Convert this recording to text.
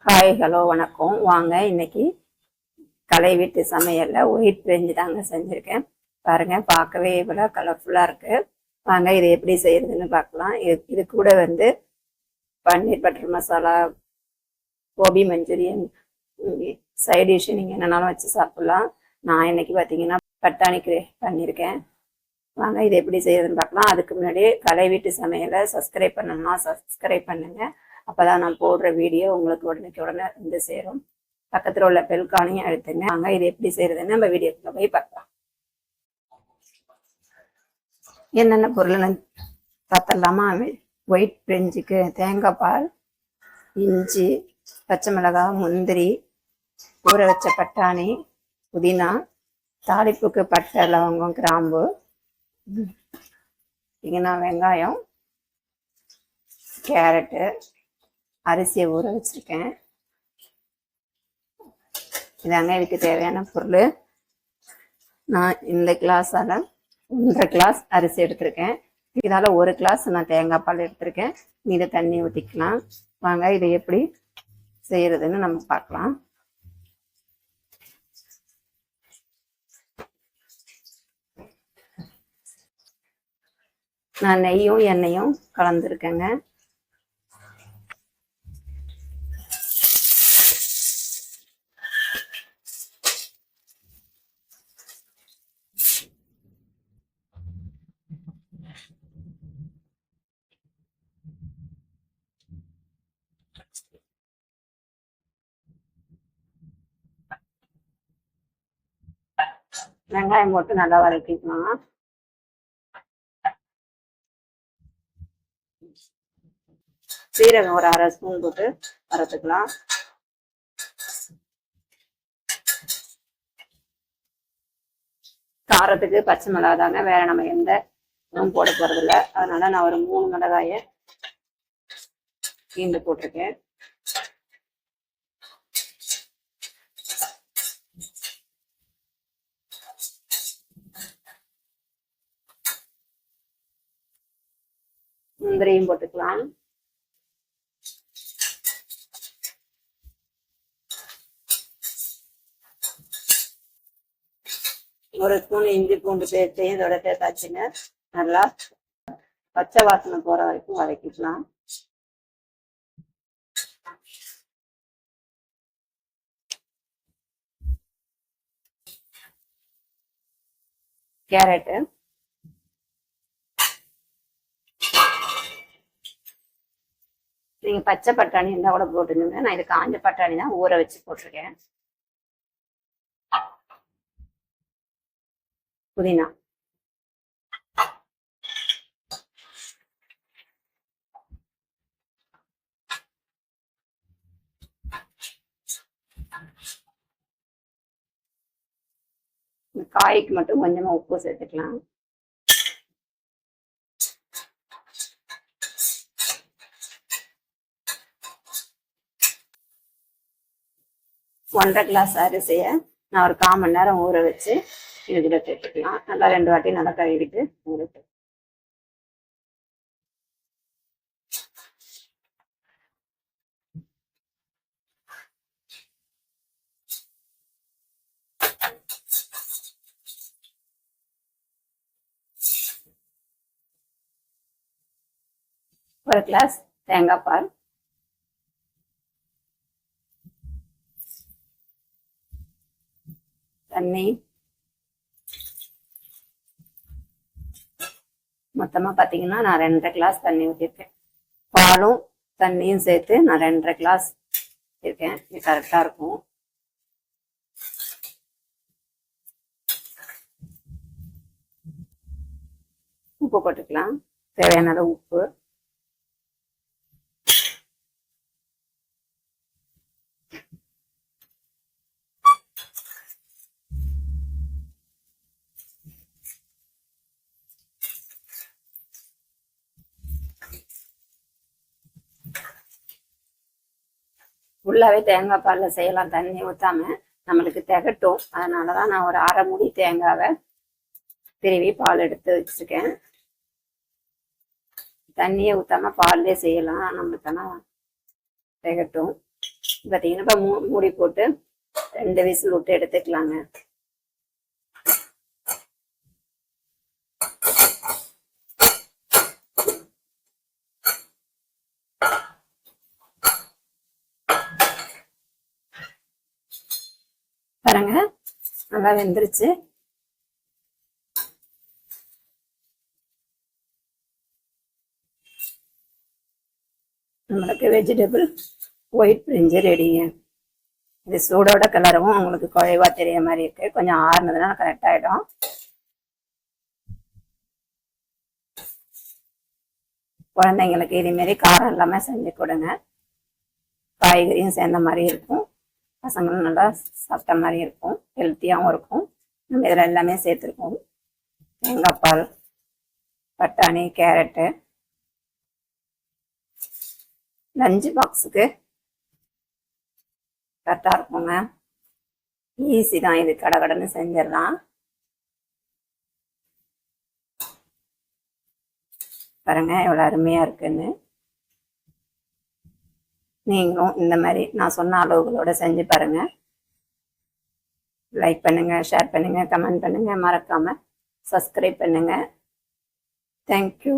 Hi hello வணக்கம். வாங்க இன்னைக்கு கலை வீட்டு சமையலில் ஒயிட் பிரிஞ்சு தாங்க செஞ்சுருக்கேன். பாருங்கள், பார்க்கவே இவ்வளோ கலர்ஃபுல்லாக இருக்குது. வாங்க இதை எப்படி செய்கிறதுன்னு பார்க்கலாம். இது கூட paneer butter masala, gobi Manchurian, side dish நீங்கள் என்னென்னாலும் வச்சு சாப்பிட்லாம். நான் இன்னைக்கு பார்த்தீங்கன்னா பட்டாணி பண்ணியிருக்கேன். வாங்க இதை எப்படி செய்கிறதுன்னு பார்க்கலாம். அதுக்கு முன்னாடி கலை வீட்டு சமையலை சப்ஸ்கிரைப் பண்ணணும்னா சப்ஸ்கிரைப் பண்ணுங்கள். அப்போ தான் நான் போடுற வீடியோ உங்களுக்கு உடனே சேரும். பக்கத்தில் உள்ள பெல்கானையும் அழுத்துங்க. வாங்க இது எப்படி செய்யறதுன்னு நம்ம வீடியோக்குள்ள போய் பார்க்கலாம். என்னென்ன பொருள் பார்த்தலாமா? ஒயிட் பிரிஞ்சுக்கு தேங்காய் பால், இஞ்சி, பச்சை மிளகாய், முந்திரி, ஊற வச்ச பட்டாணி, புதினா, தாளிப்புக்கு பட்டை, லவங்கம், கிராம்பு, வெங்காயம், கேரட்டு, அரிசியை ஊற வச்சிருக்கேன். இதாங்க இதுக்கு தேவையான பொருள். நான் இந்த கிளாஸால் 1.5 கிளாஸ் அரிசி எடுத்திருக்கேன். இதால் 1 கிளாஸ் நான் தேங்காய் பால் எடுத்திருக்கேன். மீத தண்ணி ஊற்றிக்கலாம். வாங்க இதை எப்படி செய்யறதுன்னு நம்ம பார்க்கலாம். நான் நெய்யும் எண்ணெயும் கலந்துருக்கேங்க. வெங்காயம் போட்டு நல்லா வதக்கிக்கலாம். சீரகம் ஒரு 1/2 ஸ்பூன் போட்டு வறுத்துக்கலாம். காரத்துக்கு பச்சை மிளகாய் தாங்க, வேற நம்ம எந்த இதுவும் போட போறது இல்லை. அதனால நான் ஒரு 3 மிளகாயை கீண்டு போட்டிருக்கேன். முந்திரியும் போட்டுக்கலாம். ஒரு ஸ்பூன் இஞ்சி பூண்டு பேஸ்டையும் இதோட சேர்த்தாச்சுங்க. நல்லா பச்சை வாசனை போற வரைக்கும் வதக்கிக்கலாம். கேரட்டு, நீங்க பச்சை பட்டாணி இருந்தா கூட போட்டுருங்க. நான் இது காஞ்ச பட்டாணி தான் ஊற வச்சு போட்டிருக்கேன். புதினா, காய்க்கு மட்டும் கொஞ்சமா உப்பு சேர்த்துக்கலாம். ஒன்றரை கிளாஸ் அரிசியை நான் ஒரு 1/4 மணி நேரம் ஊற வச்சு இதுல சேர்த்துக்கலாம். நல்லா 2 வாட்டி நல்லா கழுவிட்டு ஊறட்டு. ஒரு கிளாஸ் தேங்காய் பால், தண்ணி, மொத்தமா பாத்தீங்கன்னா நான் 2.5 கிளாஸ் தண்ணி ஊற்றிருக்கேன். பாலும் தண்ணியும் சேர்த்து நான் 2.5 கிளாஸ் இருக்கேன். இது கரெக்டா இருக்கும். உப்பு போட்டுக்கலாம், தேவையான அளவு உப்பு. ஃபுல்லாகவே தேங்காய் பாலில் செய்யலாம், தண்ணி ஊற்றாம. நம்மளுக்கு திகட்டும். அதனாலதான் நான் ஒரு 1/2 மூடி தேங்காவை திருவி பால் எடுத்து வச்சிருக்கேன். தண்ணியை ஊற்றாம பால்லே செய்யலாம், நம்மளுக்கு ஆனால் திகட்டும். பார்த்தீங்கன்னா இப்போ மூடி போட்டு 2 விசில் விட்டு எடுத்துக்கலாங்க. பாருங்க நல்லா வெந்துருச்சு. நம்மளுக்கு வெஜிடபிள் ஒயிட் பிரிஞ்சு ரெடிங்க. இது சூடோட கலரும் உங்களுக்கு குழைவா தெரிய மாதிரி இருக்கு. கொஞ்சம் ஆறுனதுன்னா கரெக்ட் ஆயிடும். குழந்தைங்களுக்கு இதுமாரி காரம் இல்லாமல் செஞ்சு கொடுங்க. காய்கறியும் சேர்ந்த மாதிரி இருக்கும், பசங்களும் நல்லா சாப்பிட்ட மாதிரி இருக்கும், ஹெல்த்தியாகவும் இருக்கும். நம்ம இதில் எல்லாமே சேர்த்துருக்கோம். தேங்காய் பால், பட்டாணி, கேரட்டு. லஞ்சு பாக்ஸுக்கு கரெக்டாக இருக்குங்க. ஈஸி தான் இது, கடகடன்னு செஞ்சிடலாம். பாருங்க எவ்வளோ அருமையாக இருக்குன்னு. நீங்களும் இந்த மாதிரி நான் சொன்ன அளவுகளோட செஞ்சு பாருங்க. லைக் பண்ணுங்க, ஷேர் பண்ணுங்க, கமெண்ட் பண்ணுங்க, மறக்காம சப்ஸ்கிரைப் பண்ணுங்க. தேங்க்யூ.